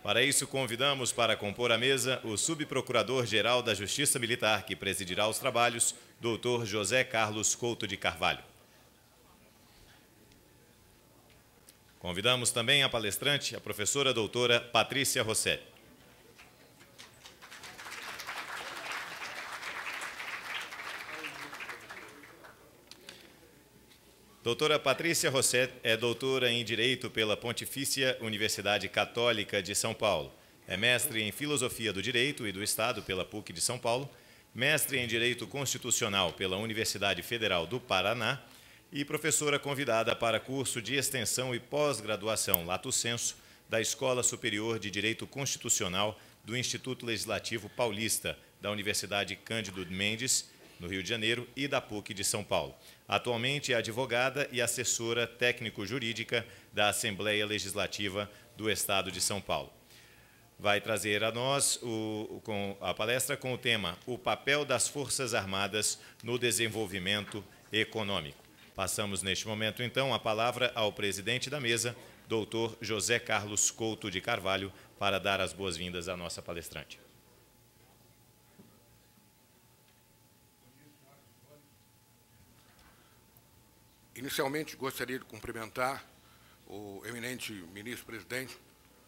Para isso, convidamos para compor a mesa o subprocurador-geral da Justiça Militar, que presidirá os trabalhos, doutor José Carlos Couto de Carvalho. Convidamos também a palestrante, a professora doutora Patrícia Rossetti. Doutora Patrícia Rossetti é doutora em Direito pela Pontifícia Universidade Católica de São Paulo. É mestre em Filosofia do Direito e do Estado pela PUC de São Paulo, mestre em Direito Constitucional pela Universidade Federal do Paraná e professora convidada para curso de extensão e pós-graduação Lato Sensu da Escola Superior de Direito Constitucional do Instituto Legislativo Paulista, da Universidade Cândido Mendes, no Rio de Janeiro, e da PUC de São Paulo. Atualmente é advogada e assessora técnico-jurídica da Assembleia Legislativa do Estado de São Paulo. Vai trazer a nós a palestra com o tema O papel das Forças Armadas no desenvolvimento econômico. Passamos neste momento, então, a palavra ao presidente da mesa, doutor José Carlos Couto de Carvalho, para dar as boas-vindas à nossa palestrante. Inicialmente, gostaria de cumprimentar o eminente ministro-presidente,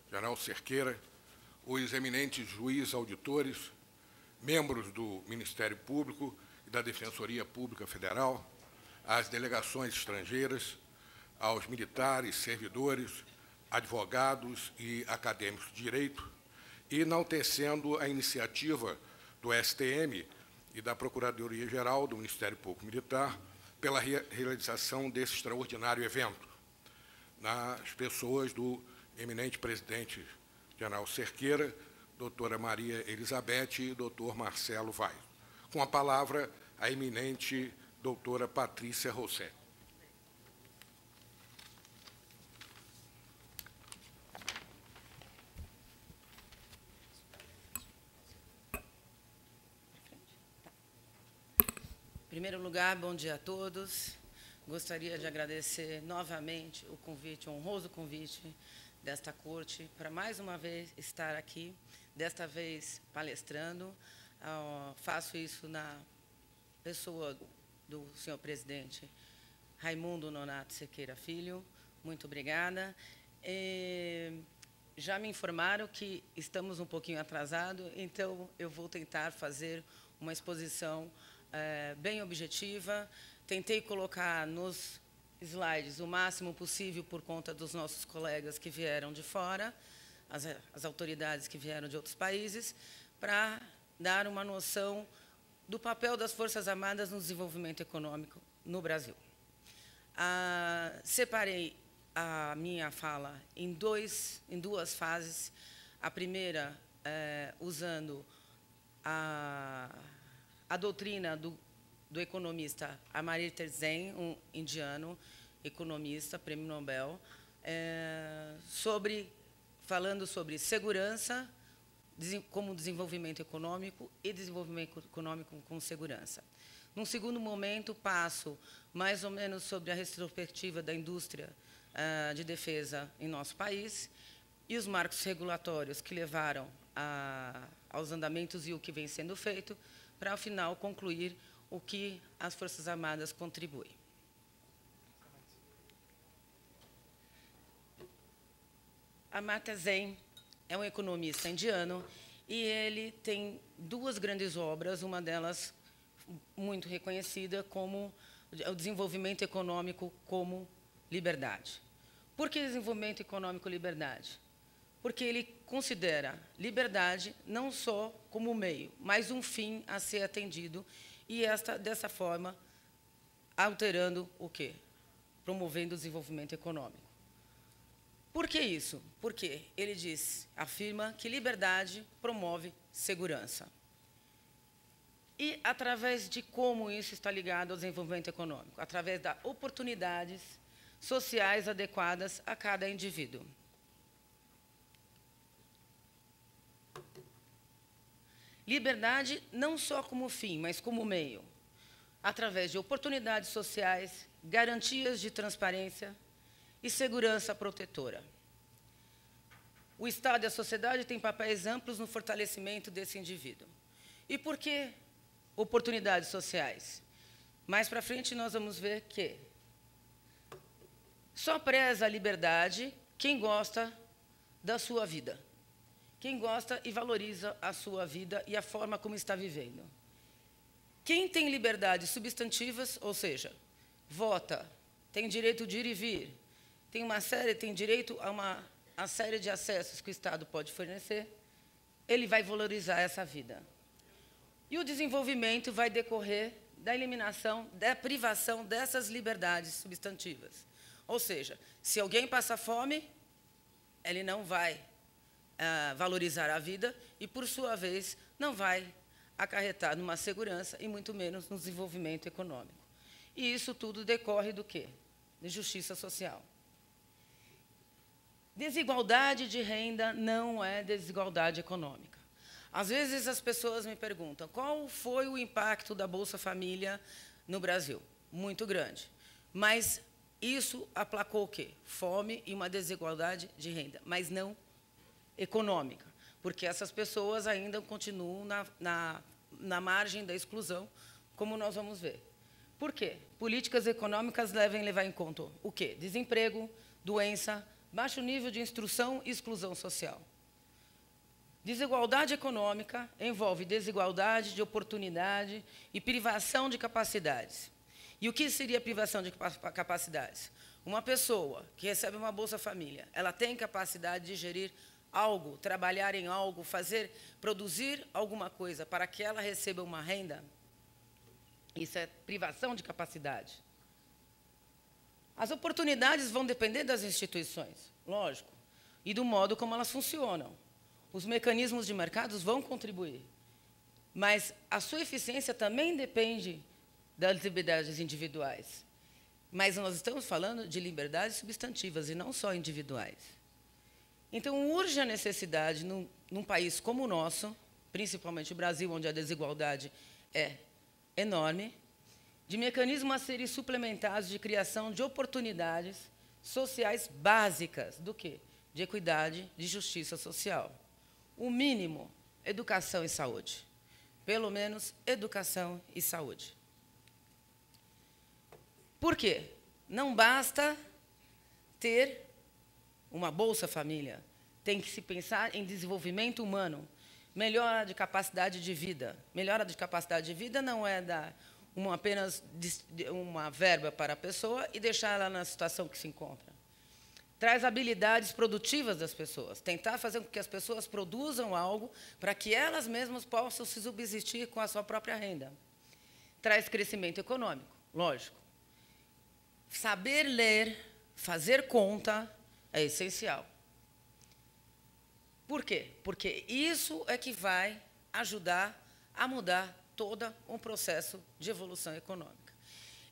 general Cerqueira, os eminentes juízes auditores, membros do Ministério Público e da Defensoria Pública Federal, às delegações estrangeiras, aos militares, servidores, advogados e acadêmicos de direito, e enaltecendo a iniciativa do STM e da Procuradoria-Geral do Ministério Público Militar pela realização desse extraordinário evento, nas pessoas do eminente presidente general Cerqueira, doutora Maria Elizabeth e doutor Marcelo Vaz. Com a palavra, a eminente doutora Patrícia Rossetti. Em primeiro lugar, bom dia a todos. Gostaria de agradecer novamente o convite, o honroso convite desta corte para mais uma vez estar aqui, desta vez palestrando. Faço isso na pessoa do senhor presidente Raimundo Nonato Cerqueira Filho. Muito obrigada. Já me informaram que estamos um pouquinho atrasados, então eu vou tentar fazer uma exposição bem objetiva. Tentei colocar nos slides o máximo possível por conta dos nossos colegas que vieram de fora, as autoridades que vieram de outros países, para dar uma noção do papel das Forças Armadas no desenvolvimento econômico no Brasil. Separei a minha fala em duas fases. A primeira, usando a doutrina do economista Amartya Sen, um indiano, economista, prêmio Nobel, falando sobre segurança como desenvolvimento econômico e desenvolvimento econômico com segurança. Num segundo momento, passo mais ou menos sobre a retrospectiva da indústria de defesa em nosso país e os marcos regulatórios que levaram aos andamentos e o que vem sendo feito, para, ao final, concluir o que as Forças Armadas contribuem. Amartya Sen é um economista indiano e ele tem duas grandes obras, uma delas muito reconhecida como o desenvolvimento econômico como liberdade. Por que desenvolvimento econômico liberdade? Porque ele considera liberdade não só como meio, mas um fim a ser atendido, e dessa forma, alterando o quê? Promovendo o desenvolvimento econômico. Por que isso? Porque ele afirma que liberdade promove segurança. E através de como isso está ligado ao desenvolvimento econômico? Através das oportunidades sociais adequadas a cada indivíduo. Liberdade não só como fim, mas como meio, através de oportunidades sociais, garantias de transparência e segurança protetora. o Estado e a sociedade têm papéis amplos no fortalecimento desse indivíduo. E por que oportunidades sociais? Mais para frente, nós vamos ver que só preza a liberdade quem gosta da sua vida, quem gosta e valoriza a sua vida e a forma como está vivendo. Quem tem liberdades substantivas, ou seja, vota, tem direito de ir e vir, tem direito a uma série de acessos que o Estado pode fornecer, ele vai valorizar essa vida. E o desenvolvimento vai decorrer da eliminação, da privação dessas liberdades substantivas. Ou seja, se alguém passa fome, ele não vai valorizar a vida e, por sua vez, não vai acarretar numa segurança e muito menos no desenvolvimento econômico. E isso tudo decorre do quê? De justiça social. Desigualdade de renda não é desigualdade econômica. Às vezes as pessoas me perguntam qual foi o impacto da Bolsa Família no Brasil? Muito grande. Mas isso aplacou o quê? Fome e uma desigualdade de renda, mas não econômica, porque essas pessoas ainda continuam na margem da exclusão, como nós vamos ver. Por quê? Políticas econômicas devem levar em conta o quê? Desemprego, doença, baixo nível de instrução e exclusão social. Desigualdade econômica envolve desigualdade de oportunidade e privação de capacidades. E o que seria privação de capacidades? Uma pessoa que recebe uma Bolsa Família, ela tem capacidade de gerir algo, trabalhar em algo, produzir alguma coisa para que ela receba uma renda? Isso é privação de capacidade. As oportunidades vão depender das instituições, lógico, e do modo como elas funcionam. Os mecanismos de mercado vão contribuir, mas a sua eficiência também depende das liberdades individuais. Mas nós estamos falando de liberdades substantivas e não só individuais. Então, urge a necessidade, num país como o nosso, principalmente o Brasil, onde a desigualdade é enorme, de mecanismos a serem suplementados de criação de oportunidades sociais básicas do quê? De equidade, de justiça social. O mínimo, educação e saúde. Pelo menos, educação e saúde. Por quê? Não basta ter uma Bolsa Família. Tem que se pensar em desenvolvimento humano, melhora de capacidade de vida. Melhora de capacidade de vida não é dar apenas uma verba para a pessoa e deixar ela na situação que se encontra. Traz habilidades produtivas das pessoas, tentar fazer com que as pessoas produzam algo para que elas mesmas possam se subsistir com a sua própria renda. Traz crescimento econômico, lógico. Saber ler, fazer conta é essencial. Por quê? Porque isso é que vai ajudar a mudar todo um processo de evolução econômica.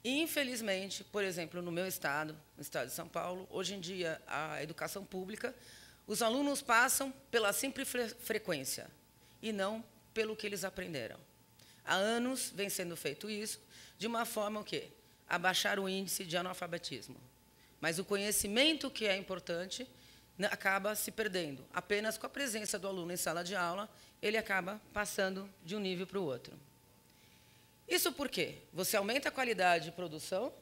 E, infelizmente, por exemplo, no meu estado, no estado de São Paulo, hoje em dia, a educação pública, os alunos passam pela simples frequência e não pelo que eles aprenderam. Há anos vem sendo feito isso, de uma forma o quê? Abaixar o índice de analfabetismo. Mas o conhecimento que é importante acaba se perdendo. Apenas com a presença do aluno em sala de aula, ele acaba passando de um nível para o outro. Isso por quê? Você aumenta a qualidade de produção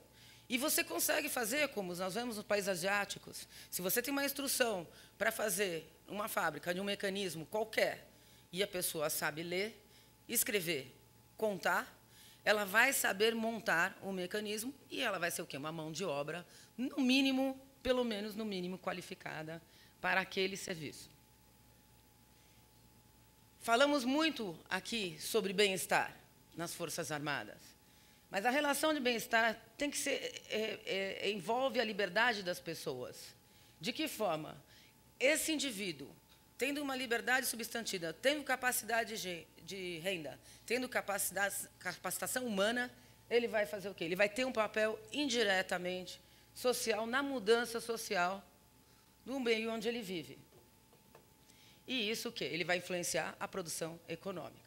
e você consegue fazer, como nós vemos nos países asiáticos, se você tem uma instrução para fazer uma fábrica de um mecanismo qualquer e a pessoa sabe ler, escrever, contar, ela vai saber montar um mecanismo e ela vai ser o quê? Uma mão de obra, no mínimo, pelo menos no mínimo, qualificada para aquele serviço. Falamos muito aqui sobre bem-estar nas Forças Armadas, mas a relação de bem-estar tem que ser, envolve a liberdade das pessoas. De que forma? Esse indivíduo, tendo uma liberdade substantiva, tendo capacidade de renda, tendo capacitação humana, ele vai fazer o quê? Ele vai ter um papel indiretamente social, na mudança social do meio onde ele vive. E isso o quê? Ele vai influenciar a produção econômica.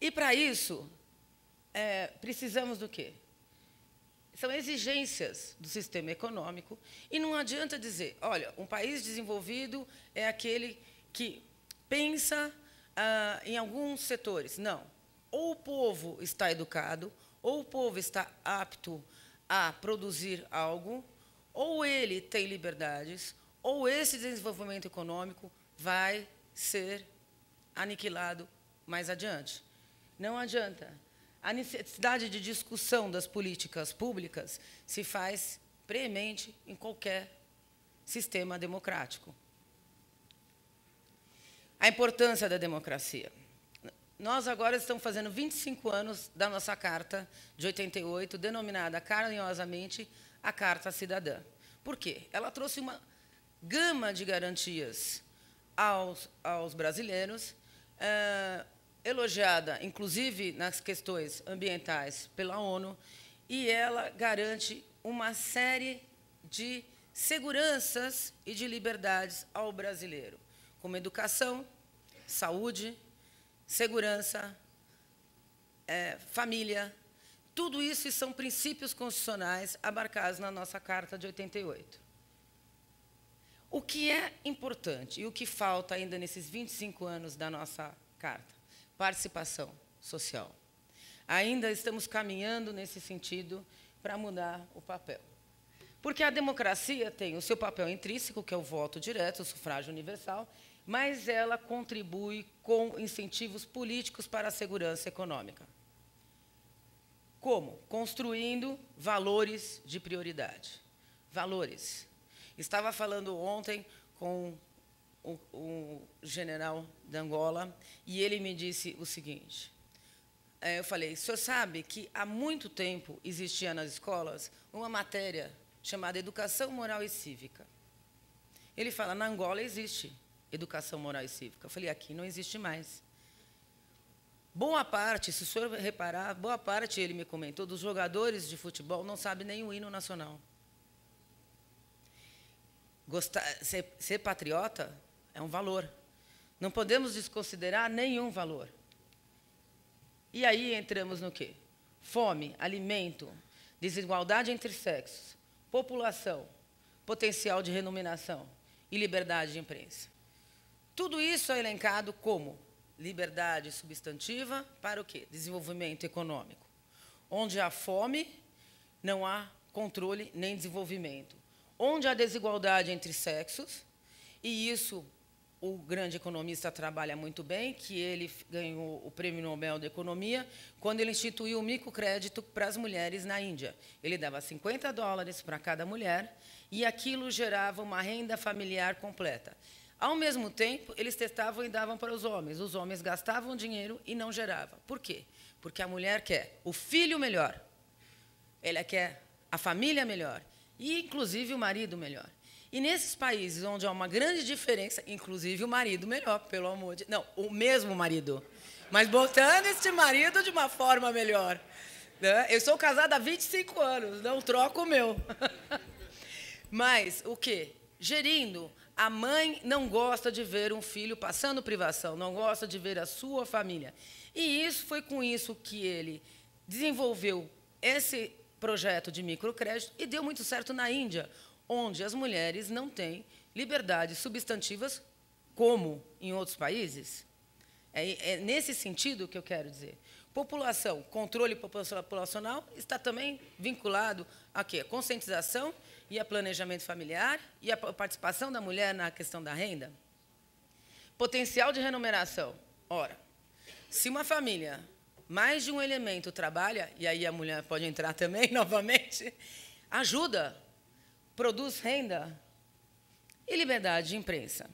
E, para isso, precisamos do quê? são exigências do sistema econômico, e não adianta dizer, olha, um país desenvolvido é aquele que pensa em alguns setores. Não. Ou o povo está educado, ou o povo está apto a produzir algo, ou ele tem liberdades, ou esse desenvolvimento econômico vai ser aniquilado mais adiante. Não adianta. A necessidade de discussão das políticas públicas se faz preemente em qualquer sistema democrático. A importância da democracia. Nós agora estamos fazendo 25 anos da nossa Carta de 88, denominada carinhosamente a Carta Cidadã. Por quê? Ela trouxe uma gama de garantias aos brasileiros, elogiada, inclusive, nas questões ambientais pela ONU, e ela garante uma série de seguranças e de liberdades ao brasileiro, como educação, saúde, segurança, família. Tudo isso são princípios constitucionais abarcados na nossa Carta de 88. O que é importante e o que falta ainda nesses 25 anos da nossa Carta? Participação social. Ainda estamos caminhando nesse sentido para mudar o papel. Porque a democracia tem o seu papel intrínseco, que é o voto direto, o sufrágio universal, mas ela contribui com incentivos políticos para a segurança econômica. Como? Construindo valores de prioridade. Valores. Estava falando ontem com o general da Angola, e ele me disse o seguinte. Eu falei, o senhor sabe que há muito tempo existia nas escolas uma matéria chamada Educação Moral e Cívica. Ele fala, na Angola existe Educação Moral e Cívica. Eu falei, aqui não existe mais. Boa parte, se o senhor reparar, boa parte, ele me comentou, dos jogadores de futebol não sabe nem o hino nacional. Ser patriota é um valor. Não podemos desconsiderar nenhum valor. E aí entramos no quê? Fome, alimento, desigualdade entre sexos, população, potencial de renominação e liberdade de imprensa. Tudo isso é elencado como liberdade substantiva para o quê? Desenvolvimento econômico. Onde há fome, não há controle nem desenvolvimento. Onde há desigualdade entre sexos, e isso o grande economista trabalha muito bem, que ele ganhou o Prêmio Nobel da Economia, quando ele instituiu o microcrédito para as mulheres na Índia. Ele dava $50 para cada mulher, e aquilo gerava uma renda familiar completa. Ao mesmo tempo, eles testavam e davam para os homens. Os homens gastavam dinheiro e não geravam. Por quê? Porque a mulher quer o filho melhor, ela quer a família melhor, e, inclusive, o marido melhor. E nesses países onde há uma grande diferença, inclusive o marido melhor, pelo amor de... Não, o mesmo marido, mas botando este marido de uma forma melhor. Né? Eu sou casada há 25 anos, não troco o meu. Mas o quê? Gerindo. A mãe não gosta de ver um filho passando privação, não gosta de ver a sua família. E isso foi com isso que ele desenvolveu esse projeto de microcrédito e deu muito certo na Índia, onde as mulheres não têm liberdades substantivas como em outros países. É nesse sentido que eu quero dizer. População, controle populacional está também vinculado a quê? A conscientização e a planejamento familiar e a participação da mulher na questão da renda. Potencial de remuneração. Ora, se uma família, mais de um elemento trabalha, e aí a mulher pode entrar também novamente, ajuda, produz renda e liberdade de imprensa.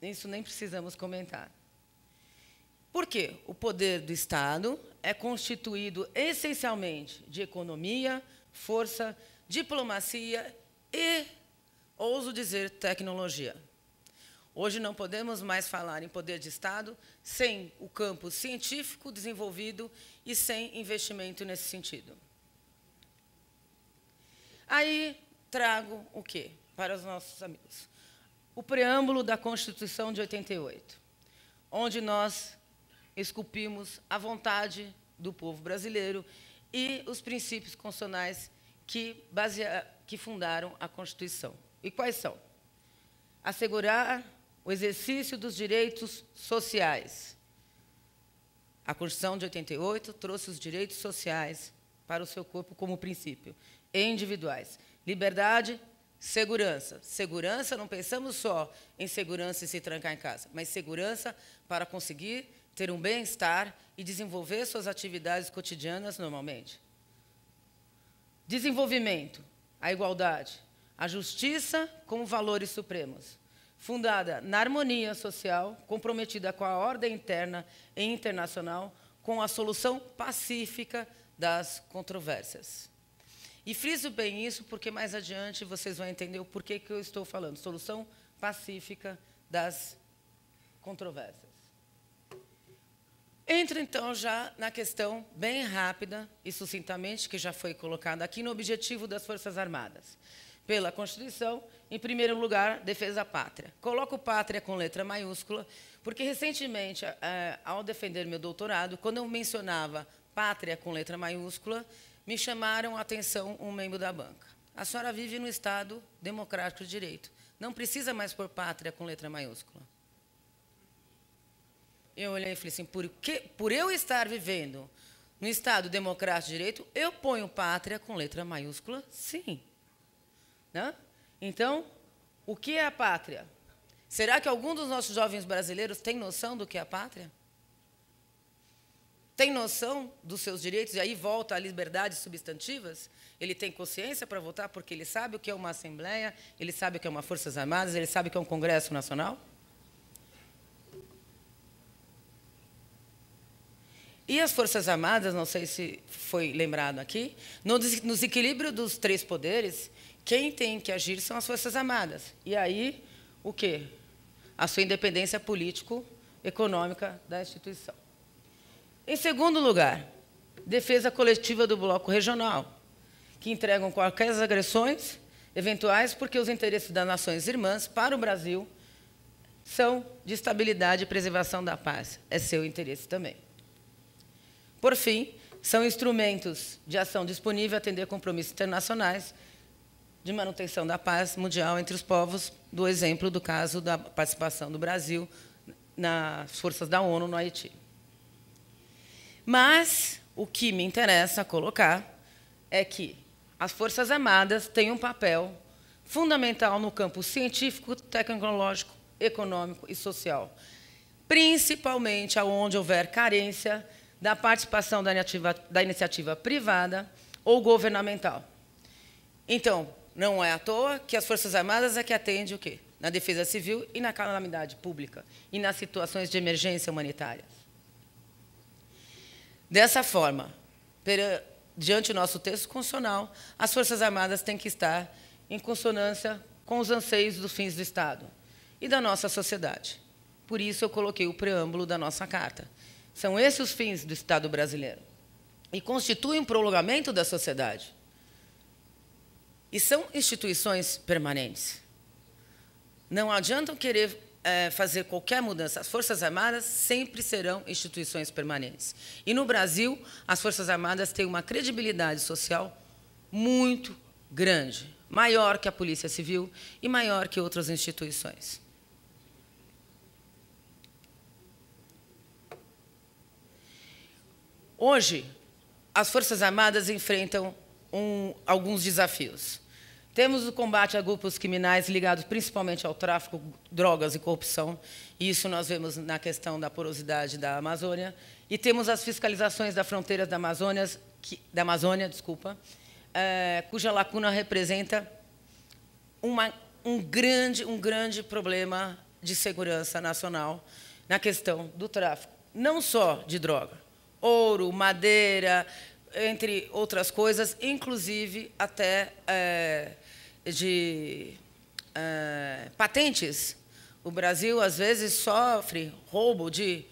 Isso nem precisamos comentar. Por quê? O poder do Estado é constituído essencialmente de economia, força, diplomacia e, ouso dizer, tecnologia. Hoje não podemos mais falar em poder de Estado sem o campo científico desenvolvido e sem investimento nesse sentido. Aí trago o quê para os nossos amigos? O preâmbulo da Constituição de 88, onde nós esculpimos a vontade do povo brasileiro e os princípios constitucionais que fundaram a Constituição. E quais são? Assegurar o exercício dos direitos sociais. A Constituição de 88 trouxe os direitos sociais para o seu corpo como princípio, individuais. Liberdade, segurança. Segurança, não pensamos só em segurança e se trancar em casa, mas segurança para conseguir ter um bem-estar e desenvolver suas atividades cotidianas normalmente. Desenvolvimento, a igualdade, a justiça como valores supremos, fundada na harmonia social, comprometida com a ordem interna e internacional, com a solução pacífica das controvérsias. E friso bem isso, porque mais adiante vocês vão entender o porquê que eu estou falando. Solução pacífica das controvérsias. Entro, então, já na questão bem rápida e sucintamente, que já foi colocada aqui, no objetivo das Forças Armadas. Pela Constituição, em primeiro lugar, defesa da pátria. Coloco pátria com letra maiúscula, porque, recentemente, ao defender meu doutorado, quando eu mencionava pátria com letra maiúscula, me chamaram a atenção um membro da banca. A senhora vive no Estado democrático de direito. Não precisa mais pôr pátria com letra maiúscula. Eu olhei e falei assim, por eu estar vivendo no Estado democrático de direito, eu ponho pátria com letra maiúscula, sim. Né? Então, o que é a pátria? Será que algum dos nossos jovens brasileiros tem noção do que é a pátria? Tem noção dos seus direitos? E aí volta a liberdades substantivas? Ele tem consciência para votar porque ele sabe o que é uma Assembleia, ele sabe o que é uma Forças Armadas, ele sabe o que é um Congresso Nacional? E as Forças Armadas, não sei se foi lembrado aqui, no desequilíbrio dos três poderes, quem tem que agir são as Forças Armadas. E aí, o quê? A sua independência político-econômica da instituição. Em segundo lugar, defesa coletiva do bloco regional, que entregam qualquer agressões eventuais, porque os interesses das nações irmãs para o Brasil são de estabilidade e preservação da paz. É seu interesse também. Por fim, são instrumentos de ação disponíveis a atender compromissos internacionais de manutenção da paz mundial entre os povos, do exemplo do caso da participação do Brasil nas forças da ONU no Haiti. Mas o que me interessa colocar é que as Forças Armadas têm um papel fundamental no campo científico, tecnológico, econômico e social, principalmente onde houver carência da participação da iniciativa privada ou governamental. Então, não é à toa que as Forças Armadas é que atendem o quê? Na defesa civil e na calamidade pública, e nas situações de emergência humanitária. Dessa forma, diante do nosso texto constitucional, as Forças Armadas têm que estar em consonância com os anseios dos fins do Estado e da nossa sociedade. Por isso, eu coloquei o preâmbulo da nossa Carta. São esses os fins do Estado brasileiro. E constituem um prolongamento da sociedade. E são instituições permanentes. Não adianta querer fazer qualquer mudança. As Forças Armadas sempre serão instituições permanentes. E, no Brasil, as Forças Armadas têm uma credibilidade social muito grande, maior que a Polícia Civil e maior que outras instituições. Hoje, as Forças Armadas enfrentam alguns desafios. Temos o combate a grupos criminais ligados principalmente ao tráfico, drogas e corrupção. Isso nós vemos na questão da porosidade da Amazônia. E temos as fiscalizações da fronteira da Amazônia, cuja lacuna representa um grande problema de segurança nacional na questão do tráfico, não só de droga, ouro, madeira, entre outras coisas, inclusive até de patentes. O Brasil, às vezes, sofre roubo de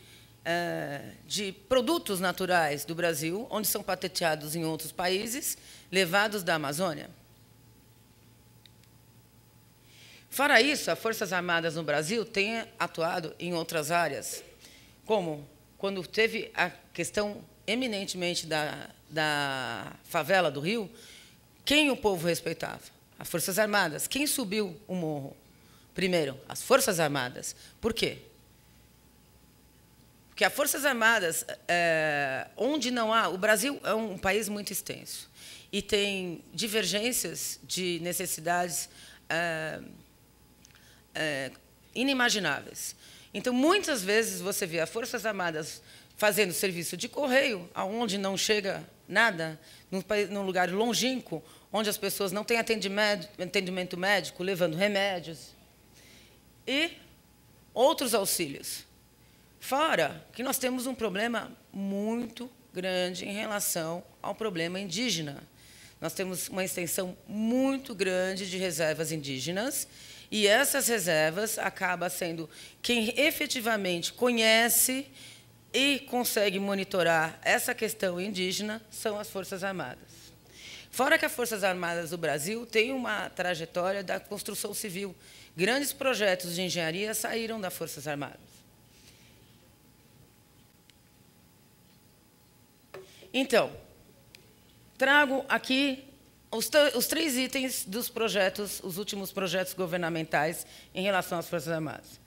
produtos naturais do Brasil, onde são patenteados em outros países, levados da Amazônia. Fora isso, as Forças Armadas no Brasil têm atuado em outras áreas, como quando teve a questão eminentemente da favela do Rio, quem o povo respeitava? As Forças Armadas. Quem subiu o morro? Primeiro, as Forças Armadas. Por quê? Porque as Forças Armadas, onde não há... O Brasil é um país muito extenso e tem divergências de necessidades inimagináveis. Então, muitas vezes, você vê as Forças Armadas fazendo serviço de correio, aonde não chega nada, num lugar longínquo, onde as pessoas não têm atendimento médico, levando remédios, e outros auxílios. Fora que nós temos um problema muito grande em relação ao problema indígena. Nós temos uma extensão muito grande de reservas indígenas, e essas reservas acabam sendo quem efetivamente conhece e consegue monitorar essa questão indígena são as Forças Armadas. Fora que as Forças Armadas do Brasil têm uma trajetória da construção civil. Grandes projetos de engenharia saíram das Forças Armadas. Então, trago aqui os 3 itens dos projetos, os últimos projetos governamentais em relação às Forças Armadas.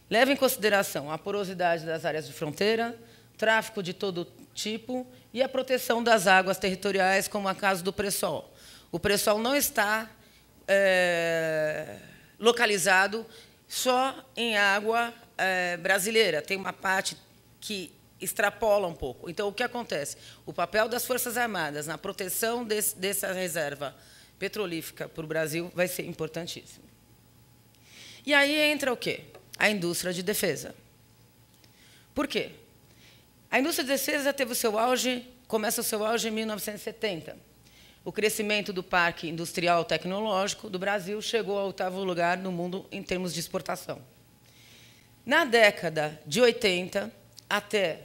Leve em consideração a porosidade das áreas de fronteira, tráfico de todo tipo e a proteção das águas territoriais, como é o caso do pré-sal. O pré-sal não está localizado só em água brasileira. Tem uma parte que extrapola um pouco. Então, o que acontece? O papel das Forças Armadas na proteção dessa reserva petrolífera para o Brasil vai ser importantíssimo. E aí entra o quê? A indústria de defesa. Por quê? A indústria de defesa teve o seu auge, começa o seu auge em 1970. O crescimento do parque industrial tecnológico do Brasil chegou ao 8º lugar no mundo em termos de exportação. Na década de 80 até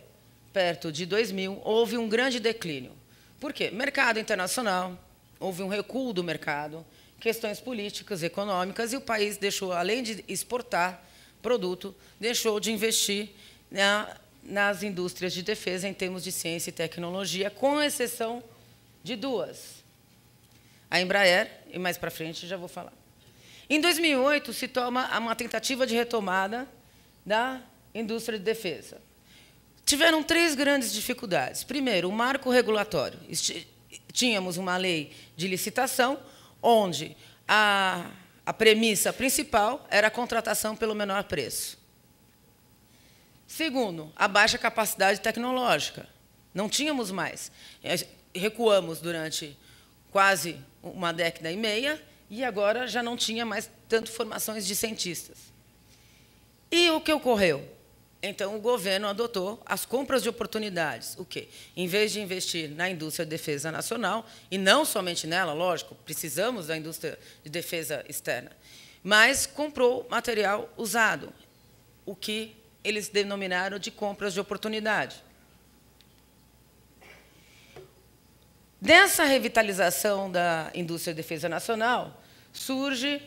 perto de 2000, houve um grande declínio. Por quê? Mercado internacional, houve um recuo do mercado, questões políticas, econômicas, e o país deixou, além de exportar produto, deixou de investir nas indústrias de defesa em termos de ciência e tecnologia, com exceção de 2. A Embraer, e mais para frente já vou falar. Em 2008, se toma uma tentativa de retomada da indústria de defesa. Tiveram 3 grandes dificuldades. Primeiro, o marco regulatório. Tínhamos uma lei de licitação, onde a premissa principal era a contratação pelo menor preço. Segundo, a baixa capacidade tecnológica. Não tínhamos mais. Recuamos durante quase uma década e meia, e agora já não tinha mais tanto formações de cientistas. E o que ocorreu? Então, o governo adotou as compras de oportunidades. O quê? Em vez de investir na indústria de defesa nacional, e não somente nela, lógico, precisamos da indústria de defesa externa, mas comprou material usado, o que eles denominaram de compras de oportunidade. Dessa revitalização da indústria de defesa nacional, surge,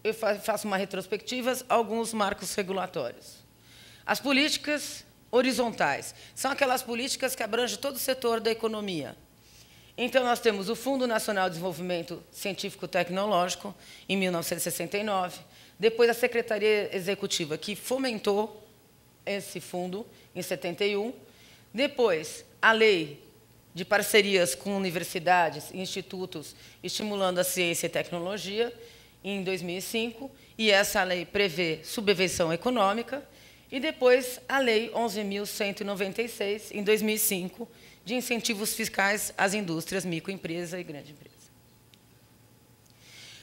eu faço uma retrospectiva, alguns marcos regulatórios. As políticas horizontais são aquelas políticas que abrangem todo o setor da economia. Então, nós temos o Fundo Nacional de Desenvolvimento Científico-Tecnológico, em 1969, depois a Secretaria Executiva, que fomentou esse fundo, em 71, depois a Lei de Parcerias com Universidades e Institutos estimulando a ciência e tecnologia, em 2005, e essa lei prevê subvenção econômica, e depois a Lei 11.196, em 2005, de incentivos fiscais às indústrias, microempresa e grande empresa.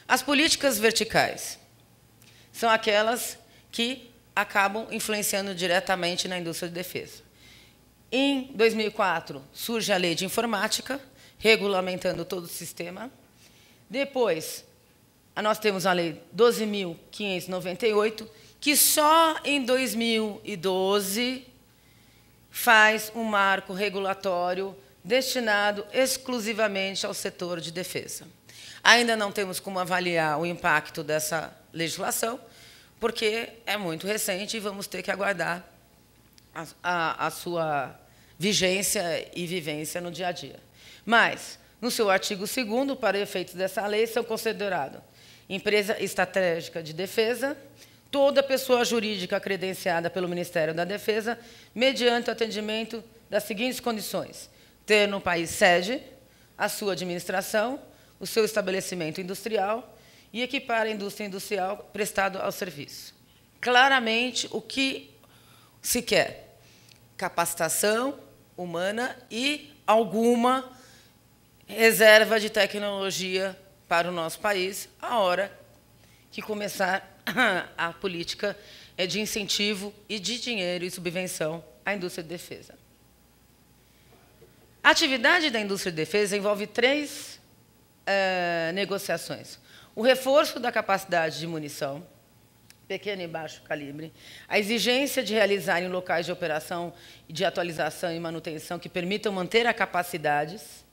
As políticas verticais são aquelas que acabam influenciando diretamente na indústria de defesa. Em 2004, surge a Lei de Informática, regulamentando todo o sistema. Depois, nós temos a Lei 12.598, que só em 2012 faz um marco regulatório destinado exclusivamente ao setor de defesa. Ainda não temos como avaliar o impacto dessa legislação, porque é muito recente e vamos ter que aguardar a sua vigência e vivência no dia a dia. Mas No seu artigo 2º, para efeitos dessa lei, são considerados empresa estratégica de defesa, toda pessoa jurídica credenciada pelo Ministério da Defesa, mediante o atendimento das seguintes condições: ter no país sede, a sua administração, o seu estabelecimento industrial e equipar a indústria industrial prestado ao serviço. Claramente, o que se quer? Capacitação humana e alguma reserva de tecnologia para o nosso país, a hora que começar a política de incentivo e de dinheiro e subvenção à indústria de defesa. A atividade da indústria de defesa envolve 3 negociações. O reforço da capacidade de munição, pequeno e baixo calibre, a exigência de realizar em locais de operação, de atualização e manutenção que permitam manter as capacidades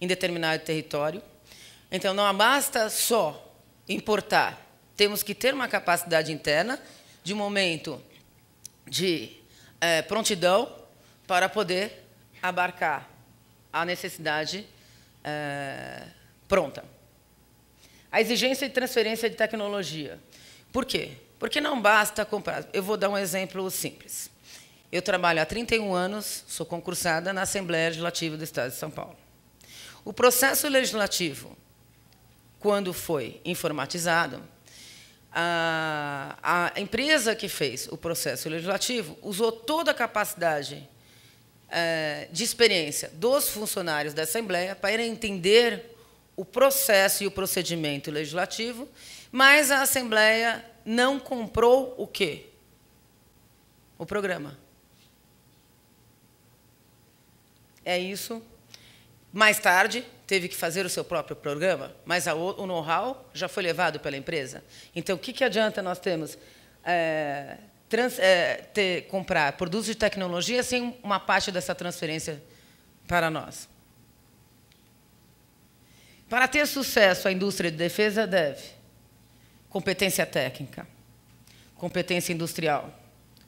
em determinado território. Então, não basta só importar, temos que ter uma capacidade interna de momento de prontidão para poder abarcar a necessidade pronta. A exigência de transferência de tecnologia. Por quê? Porque não basta comprar. Eu vou dar um exemplo simples. Eu trabalho há 31 anos, sou concursada na Assembleia Legislativa do Estado de São Paulo. O processo legislativo, quando foi informatizado, a empresa que fez o processo legislativo usou toda a capacidade de experiência dos funcionários da Assembleia para entender o processo e o procedimento legislativo, mas a Assembleia não comprou o quê? O programa. É isso. Mais tarde, teve que fazer o seu próprio programa, mas o know-how já foi levado pela empresa. Então, o que adianta nós termos comprar produtos de tecnologia sem uma parte dessa transferência para nós? Para ter sucesso, a indústria de defesa deve competência técnica, competência industrial,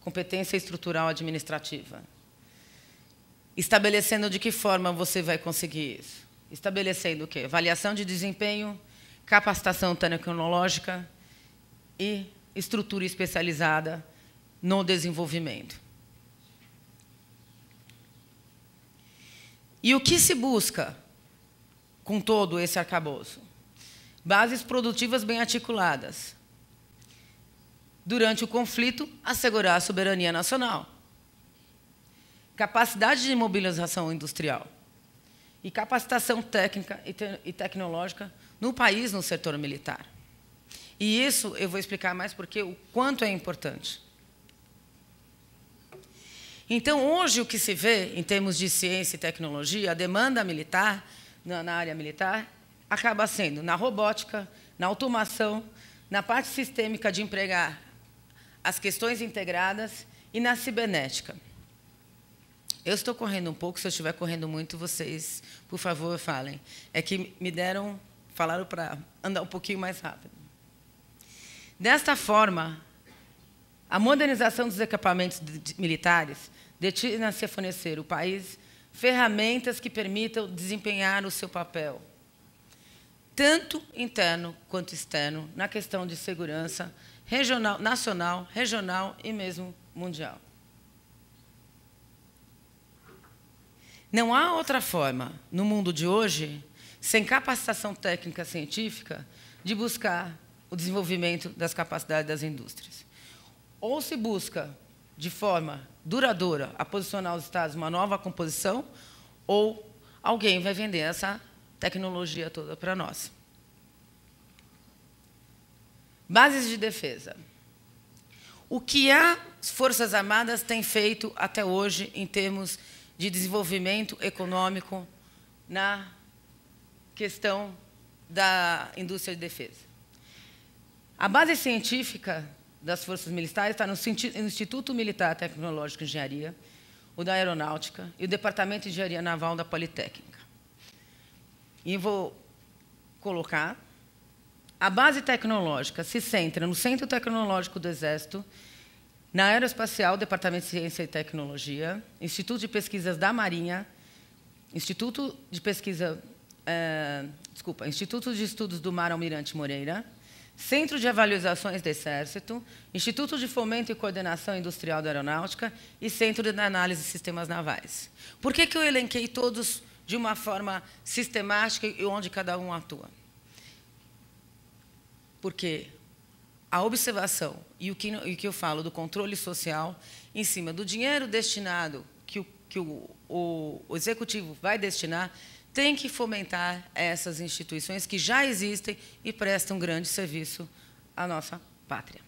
competência estrutural administrativa. Estabelecendo de que forma você vai conseguir isso? Estabelecendo o quê? Avaliação de desempenho, capacitação tecnológica e estrutura especializada no desenvolvimento. E o que se busca com todo esse arcabouço? Bases produtivas bem articuladas. Durante o conflito, assegurar a soberania nacional. Capacidade de mobilização industrial. E capacitação técnica e tecnológica no país, no setor militar. E isso eu vou explicar mais porque o quanto é importante. Então, hoje, o que se vê, em termos de ciência e tecnologia, a demanda militar, na área militar, acaba sendo na robótica, na automação, na parte sistêmica de empregar as questões integradas e na cibernética. Eu estou correndo um pouco, se eu estiver correndo muito, vocês, por favor, falem. É que falaram para andar um pouquinho mais rápido. Desta forma, a modernização dos equipamentos militares destina-se a fornecer ao país ferramentas que permitam desempenhar o seu papel, tanto interno quanto externo, na questão de segurança regional, nacional, regional e mesmo mundial. Não há outra forma, no mundo de hoje, sem capacitação técnica científica, de buscar o desenvolvimento das capacidades das indústrias. Ou se busca, de forma duradoura, a posicionar os Estados uma nova composição, ou alguém vai vender essa tecnologia toda para nós. Bases de defesa. O que as Forças Armadas têm feito até hoje em termos de desenvolvimento econômico na questão da indústria de defesa? A base científica das forças militares está no Instituto Militar Tecnológico de Engenharia, o da Aeronáutica e o Departamento de Engenharia Naval da Politécnica. E vou colocar: a base tecnológica se centra no Centro Tecnológico do Exército, na Aeroespacial, Departamento de Ciência e Tecnologia, Instituto de Pesquisas da Marinha, Instituto de Pesquisa Instituto de Estudos do Mar Almirante Moreira, Centro de Avaliações do Exército, Instituto de Fomento e Coordenação Industrial da Aeronáutica e Centro de Análise de Sistemas Navais. Por que eu elenquei todos de uma forma sistemática e onde cada um atua? Porque a observação e o que eu falo do controle social em cima do dinheiro destinado que o executivo vai destinar tem que fomentar essas instituições que já existem e prestam grande serviço à nossa pátria.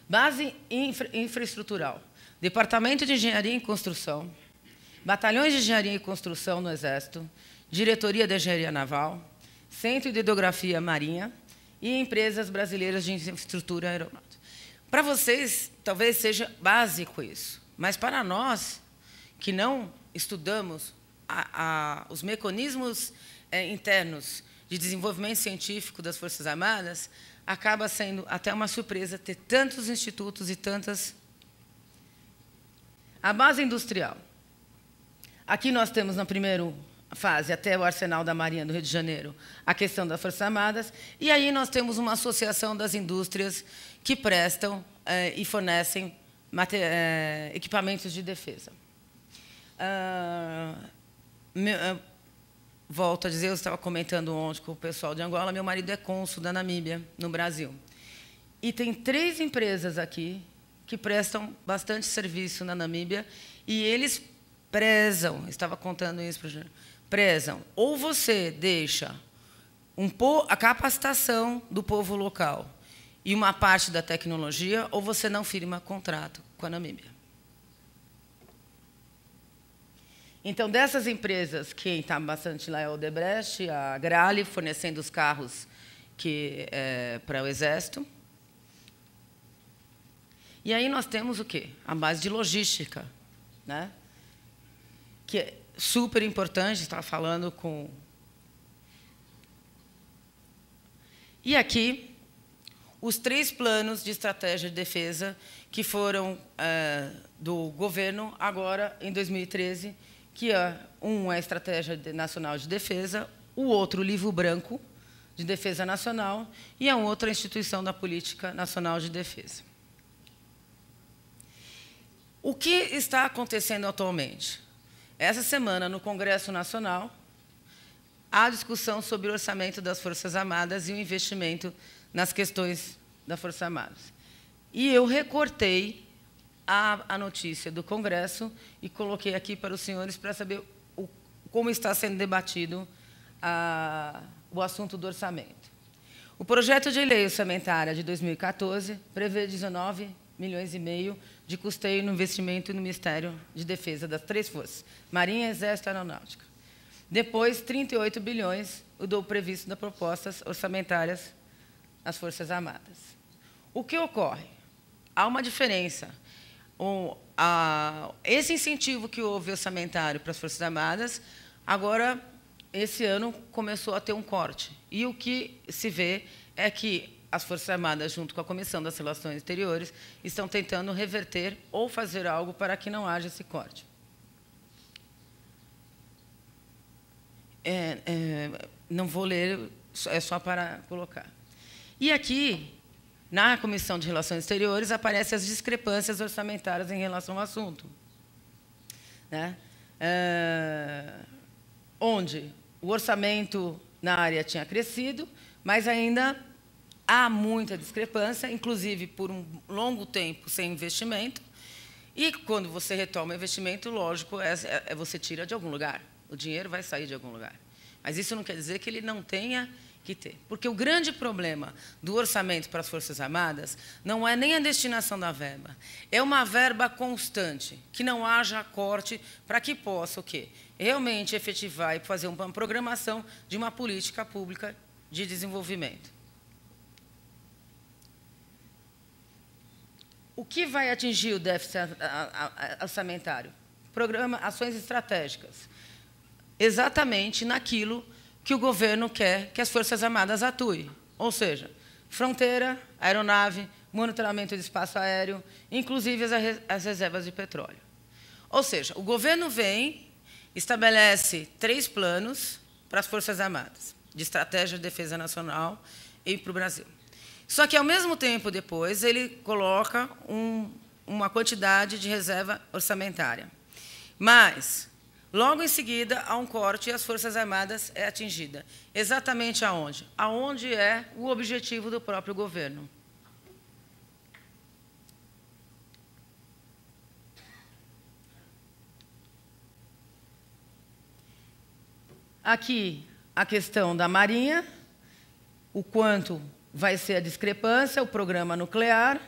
Base infraestrutural. Departamento de Engenharia e Construção, Batalhões de Engenharia e Construção no Exército, Diretoria de Engenharia Naval, Centro de Hidrografia Marinha e Empresas Brasileiras de Infraestrutura Aeronáutica. Para vocês, talvez seja básico isso, mas para nós, que não estudamos os mecanismos internos de desenvolvimento científico das Forças Armadas, acaba sendo até uma surpresa ter tantos institutos e tantas... A base industrial. Aqui nós temos, na primeira fase, até o Arsenal da Marinha do Rio de Janeiro, a questão das Forças Armadas, e aí nós temos uma associação das indústrias que prestam e fornecem equipamentos de defesa. Volto a dizer, eu estava comentando ontem com o pessoal de Angola, meu marido é cônsul da Namíbia, no Brasil. E tem 3 empresas aqui que prestam bastante serviço na Namíbia, e eles prezam, estava contando isso para o Júnior, prezam, ou você deixa a capacitação do povo local e uma parte da tecnologia, ou você não firma contrato com a Namíbia. Então, dessas empresas, quem está bastante lá é a Odebrecht, a Grale, fornecendo os carros para o Exército. E aí nós temos o quê? A base de logística, né? Que é super importante, estava falando com... E aqui, os 3 planos de estratégia de defesa que foram do governo agora, em 2013, que um é a Estratégia Nacional de Defesa, o outro, o Livro Branco de Defesa Nacional, e a outra, a Instituição da Política Nacional de Defesa. O que está acontecendo atualmente? Essa semana, no Congresso Nacional, há discussão sobre o orçamento das Forças Armadas e o investimento nas questões das Forças Armadas. E eu recortei a notícia do Congresso e coloquei aqui para os senhores para saber como está sendo debatido o assunto do orçamento. O projeto de lei orçamentária de 2014 prevê 19,5 milhões de custeio no investimento no Ministério de Defesa das 3 forças, Marinha, Exército e Aeronáutica. Depois, 38 bilhões do previsto das propostas orçamentárias às Forças Armadas. O que ocorre? Há uma diferença. Esse incentivo que houve orçamentário para as Forças Armadas, agora, esse ano, começou a ter um corte. E o que se vê é que as Forças Armadas, junto com a Comissão das Relações Exteriores, estão tentando reverter ou fazer algo para que não haja esse corte. Não vou ler, é só para colocar. E aqui, na Comissão de Relações Exteriores, aparecem as discrepâncias orçamentárias em relação ao assunto, né? Onde o orçamento na área tinha crescido, mas ainda há muita discrepância, inclusive por um longo tempo sem investimento, e quando você retoma o investimento, lógico, você tira de algum lugar, o dinheiro vai sair de algum lugar. Mas isso não quer dizer que ele não tenha que ter. Porque o grande problema do orçamento para as Forças Armadas não é nem a destinação da verba, é uma verba constante, que não haja corte para que possa o quê? Realmente efetivar e fazer uma programação de uma política pública de desenvolvimento. O que vai atingir o déficit orçamentário? Ações estratégicas. Exatamente naquilo que o governo quer que as Forças Armadas atuem. Ou seja, fronteira, aeronave, monitoramento de espaço aéreo, inclusive as reservas de petróleo. Ou seja, o governo vem, estabelece 3 planos para as Forças Armadas, de estratégia de defesa nacional e para o Brasil. Só que, ao mesmo tempo, depois, ele coloca uma quantidade de reserva orçamentária. Mas, logo em seguida, há um corte e as Forças Armadas é atingida. Exatamente aonde? Aonde é o objetivo do próprio governo. Aqui, a questão da Marinha, o quanto vai ser a discrepância, o programa nuclear,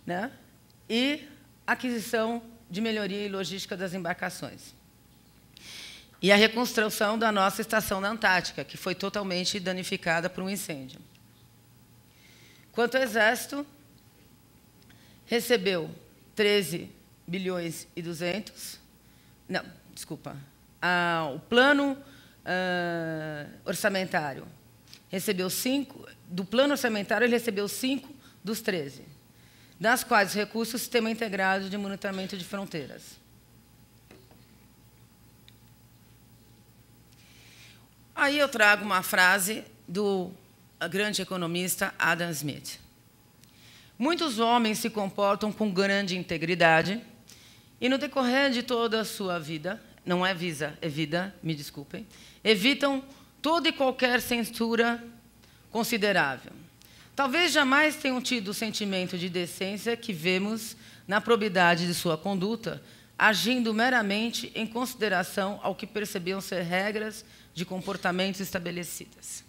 né, e aquisição de melhoria e logística das embarcações. E a reconstrução da nossa estação na Antártica, que foi totalmente danificada por um incêndio. Quanto ao Exército, recebeu 13 bilhões e 200, não, desculpa, o plano orçamentário recebeu 5, do plano orçamentário ele recebeu 5 dos 13, das quais os recursos do Sistema Integrado de Monitoramento de Fronteiras. Aí eu trago uma frase do grande economista Adam Smith. Muitos homens se comportam com grande integridade e, no decorrer de toda a sua vida, não é vida, me desculpem, evitam toda e qualquer censura considerável. Talvez jamais tenham tido o sentimento de decência que vemos na probidade de sua conduta, agindo meramente em consideração ao que percebiam ser regras de comportamentos estabelecidas.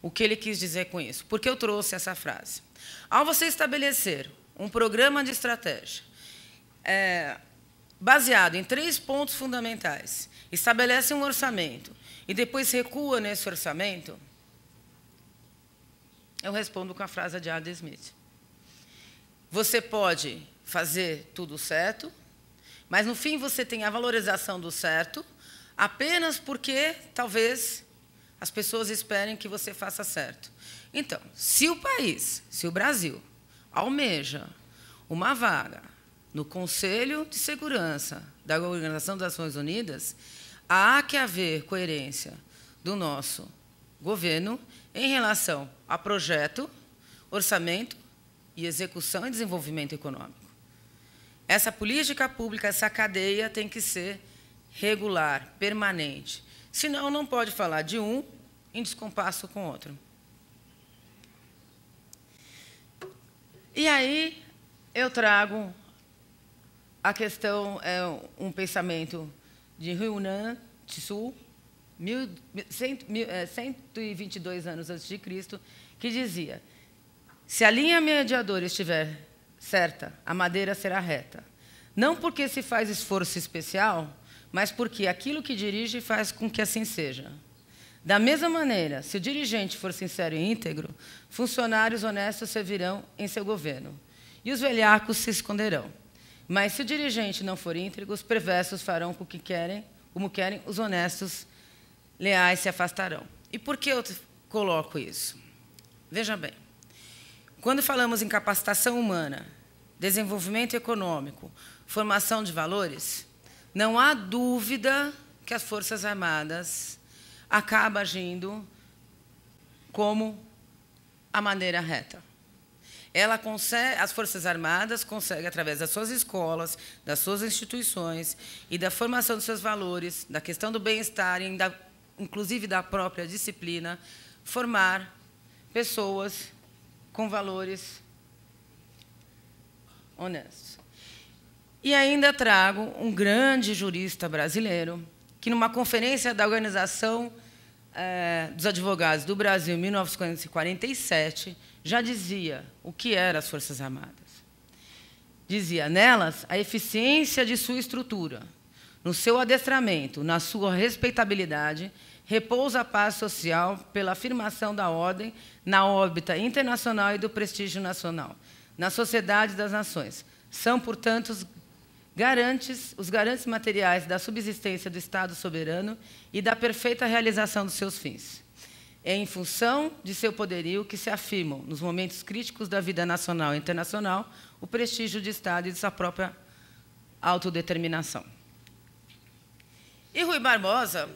O que ele quis dizer com isso? Por que eu trouxe essa frase? Ao você estabelecer um programa de estratégia baseado em 3 pontos fundamentais, estabelece um orçamento e depois recua nesse orçamento, eu respondo com a frase de Adam Smith. Você pode fazer tudo certo, mas, no fim, você tem a valorização do certo apenas porque, talvez, as pessoas esperem que você faça certo. Então, se o país, se o Brasil, almeja uma vaga no Conselho de Segurança da Organização das Nações Unidas, há que haver coerência do nosso governo em relação a projeto, orçamento e execução e desenvolvimento econômico. Essa política pública, essa cadeia tem que ser regular, permanente. Senão, não pode falar de um em descompasso com o outro. E aí, eu trago a questão, um pensamento de Hunan Tzu, 122 anos antes de Cristo, que dizia: se a linha mediadora estiver certa, a madeira será reta. Não porque se faz esforço especial, mas porque aquilo que dirige faz com que assim seja. Da mesma maneira, se o dirigente for sincero e íntegro, funcionários honestos servirão em seu governo, e os velhacos se esconderão. Mas se o dirigente não for íntegro, os perversos farão como querem, os honestos, leais se afastarão. E por que eu coloco isso? Veja bem, quando falamos em capacitação humana, desenvolvimento econômico, formação de valores, não há dúvida que as Forças Armadas acabam agindo como a maneira reta. As Forças Armadas conseguem, através das suas escolas, das suas instituições e da formação dos seus valores, da questão do bem-estar, inclusive da própria disciplina, formar pessoas com valores honestos. E ainda trago um grande jurista brasileiro, que, numa conferência da Organização dos Advogados do Brasil, em 1947, já dizia o que eram as Forças Armadas. Dizia: nelas, a eficiência de sua estrutura, no seu adestramento, na sua respeitabilidade, repousa a paz social pela afirmação da ordem na órbita internacional e do prestígio nacional, na sociedade das nações. São, portanto, os garantes materiais da subsistência do Estado soberano e da perfeita realização dos seus fins. É em função de seu poderio que se afirmam, nos momentos críticos da vida nacional e internacional, o prestígio de Estado e de sua própria autodeterminação. E Rui Barbosa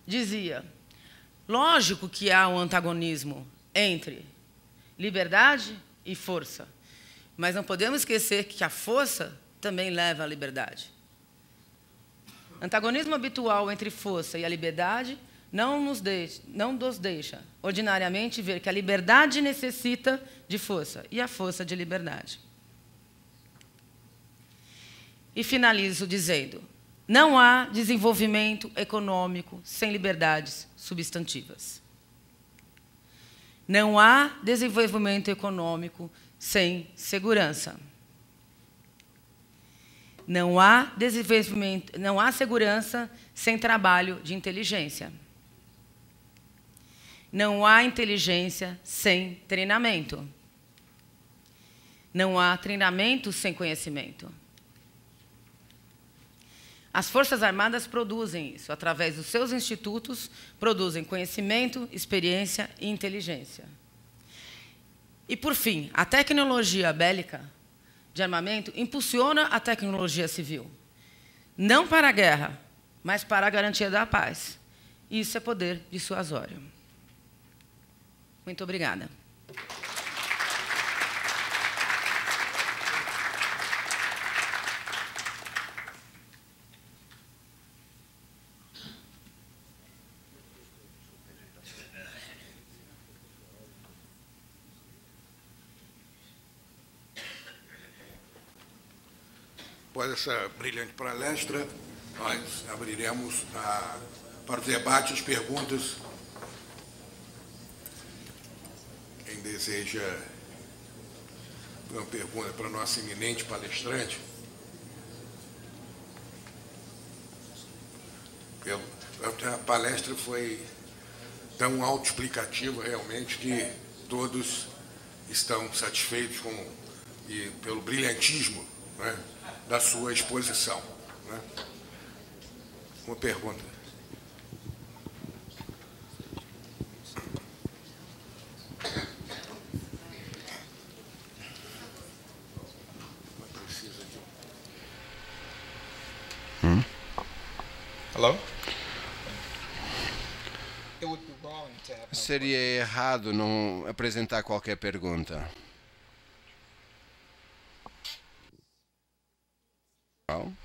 dizia Lógico que há um antagonismo entre liberdade e força, mas não podemos esquecer que a força também leva à liberdade. Antagonismo habitual entre força e a liberdade não nos deixa, ordinariamente, ver que a liberdade necessita de força e a força de liberdade. E finalizo dizendo: não há desenvolvimento econômico sem liberdades substantivas. Não há desenvolvimento econômico sem segurança. Não há segurança sem trabalho de inteligência. Não há inteligência sem treinamento. Não há treinamento sem conhecimento. As Forças Armadas produzem isso. Através dos seus institutos, produzem conhecimento, experiência e inteligência. E, por fim, a tecnologia bélica de armamento impulsiona a tecnologia civil. Não para a guerra, mas para a garantia da paz. Isso é poder dissuasório. Muito obrigada. Após essa brilhante palestra, nós abriremos para o debate as perguntas. Quem deseja uma pergunta para a nossa eminente palestrante, a palestra foi tão autoexplicativa realmente que todos estão satisfeitos pelo brilhantismo, né, da sua exposição, né? Uma pergunta. Hello? Seria errado não apresentar qualquer pergunta. Não?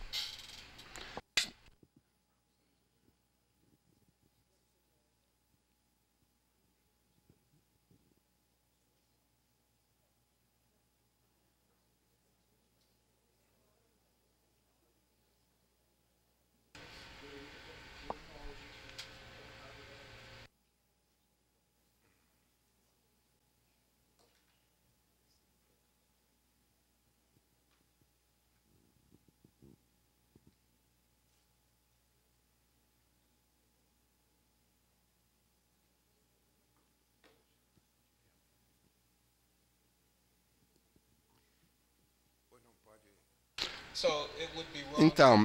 Então,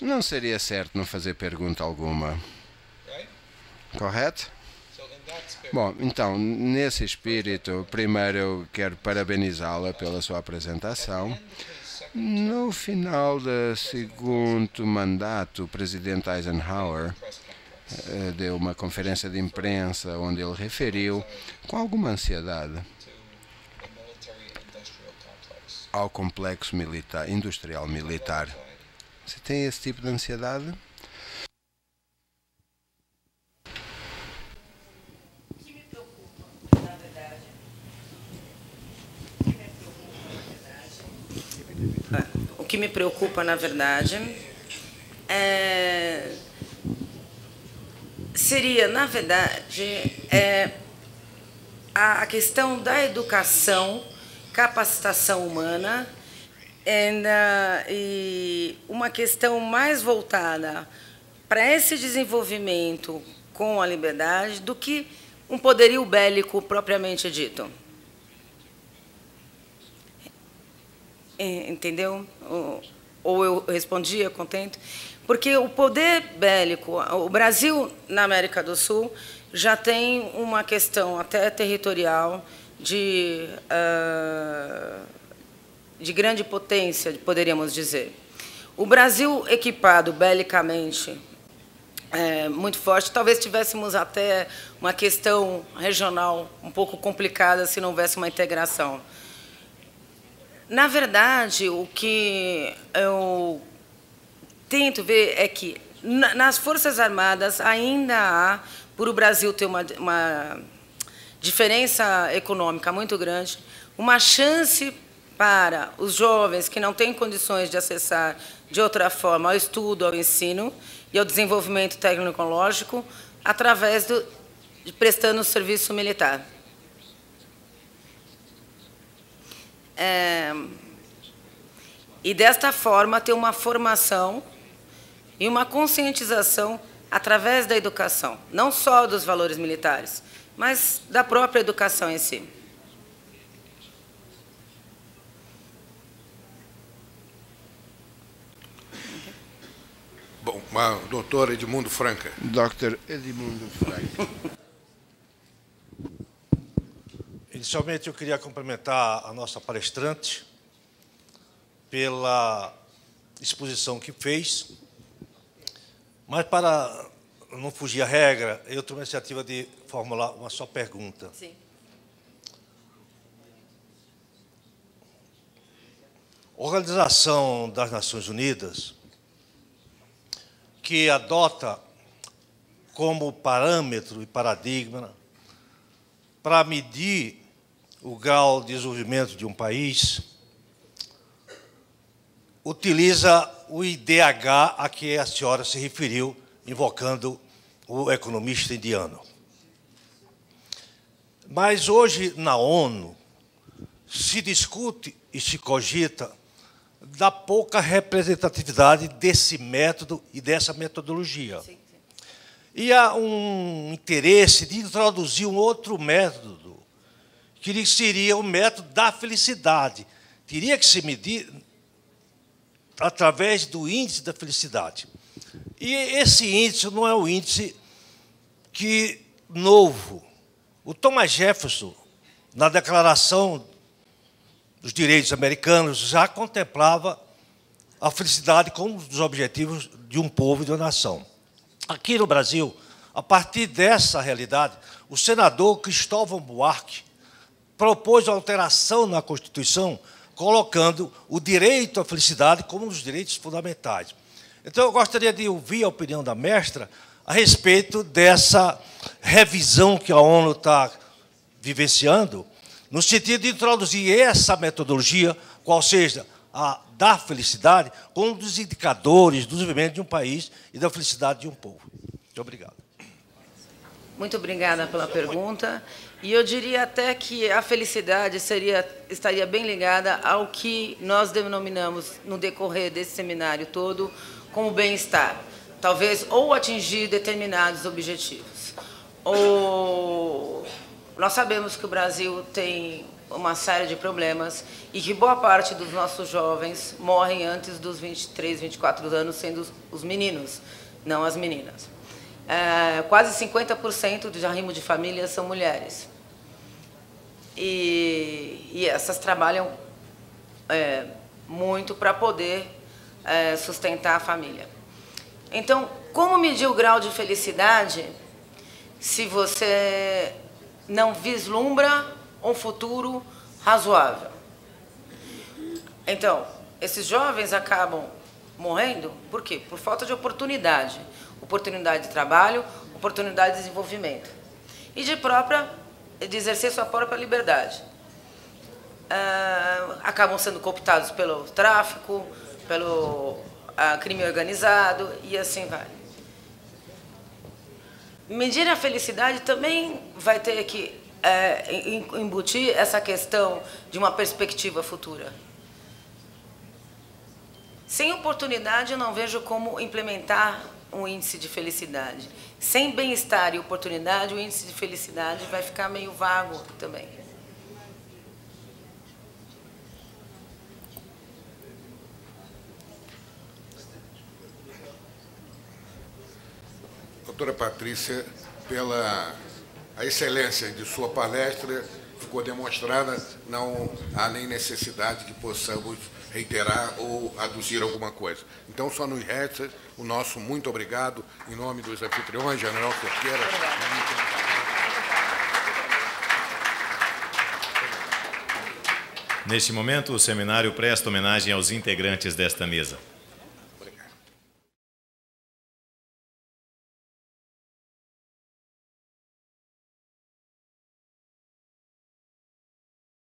não seria certo não fazer pergunta alguma, correto? Bom, então, nesse espírito, primeiro eu quero parabenizá-la pela sua apresentação. No final do segundo mandato, o presidente Eisenhower deu uma conferência de imprensa onde ele referiu, com alguma ansiedade, ao complexo militar, industrial militar. Você tem esse tipo de ansiedade? O que me preocupa, na verdade, seria, na verdade, a questão da educação, capacitação humana, e uma questão mais voltada para esse desenvolvimento com a liberdade do que um poderio bélico propriamente dito. Entendeu? Ou eu respondia contente? Porque o poder bélico, o Brasil, na América do Sul, já tem uma questão até territorial de grande potência, poderíamos dizer. O Brasil, equipado belicamente muito forte. Talvez tivéssemos até uma questão regional um pouco complicada se não houvesse uma integração. Na verdade, o que eu tento ver é que nas Forças Armadas ainda há, por o Brasil ter uma diferença econômica muito grande, uma chance para os jovens que não têm condições de acessar de outra forma ao estudo, ao ensino e ao desenvolvimento tecnológico através de prestando o serviço militar. E desta forma ter uma formação e uma conscientização através da educação, não só dos valores militares, mas da própria educação em si. Bom, doutor Edmundo Franca. Dr. Edmundo Franca. Inicialmente, eu queria cumprimentar a nossa palestrante pela exposição que fez, mas, para não fugir à regra, eu tomei a iniciativa de formular uma só pergunta. Sim. A Organização das Nações Unidas, que adota como parâmetro e paradigma para medir o grau de desenvolvimento de um país, utiliza o IDH a que a senhora se referiu, invocando o economista indiano. Mas hoje, na ONU, se discute e se cogita da pouca representatividade desse método e dessa metodologia. Sim, sim. E há um interesse de introduzir um outro método, que seria o método da felicidade. Teria que se medir através do índice da felicidade. E esse índice não é o índice novo. O Thomas Jefferson, na Declaração dos Direitos Americanos, já contemplava a felicidade como um dos objetivos de um povo e de uma nação. Aqui no Brasil, a partir dessa realidade, o senador Cristóvão Buarque propôs a alteração na Constituição, colocando o direito à felicidade como um dos direitos fundamentais. Então, eu gostaria de ouvir a opinião da mestra a respeito dessa revisão que a ONU está vivenciando, no sentido de introduzir essa metodologia, qual seja a da felicidade, como um dos indicadores do desenvolvimento de um país e da felicidade de um povo. Muito obrigado. Muito obrigada pela pergunta. E eu diria até que a felicidade estaria bem ligada ao que nós denominamos, no decorrer desse seminário todo, como bem-estar. Talvez ou atingir determinados objetivos. Ou nós sabemos que o Brasil tem uma série de problemas e que boa parte dos nossos jovens morrem antes dos 23, 24 anos, sendo os meninos, não as meninas. Quase 50% do arrimo de família são mulheres. E essas trabalham muito para poder sustentar a família. Então, como medir o grau de felicidade se você não vislumbra um futuro razoável? Então, esses jovens acabam morrendo, por quê? Por falta de oportunidade. Oportunidade de trabalho, oportunidade de desenvolvimento. E de exercer sua própria liberdade. Acabam sendo cooptados pelo tráfico, pelo crime organizado e assim vai. Medir a felicidade também vai ter que embutir essa questão de uma perspectiva futura. Sem oportunidade, eu não vejo como implementar um índice de felicidade. Sem bem-estar e oportunidade, o índice de felicidade vai ficar meio vago também. Doutora Patrícia, pela a excelência de sua palestra, ficou demonstrada, não há nem necessidade que possamos reiterar ou aduzir alguma coisa. Então, só nos resta o nosso muito obrigado em nome dos anfitriões, General Cerqueira. Neste momento, o seminário presta homenagem aos integrantes desta mesa.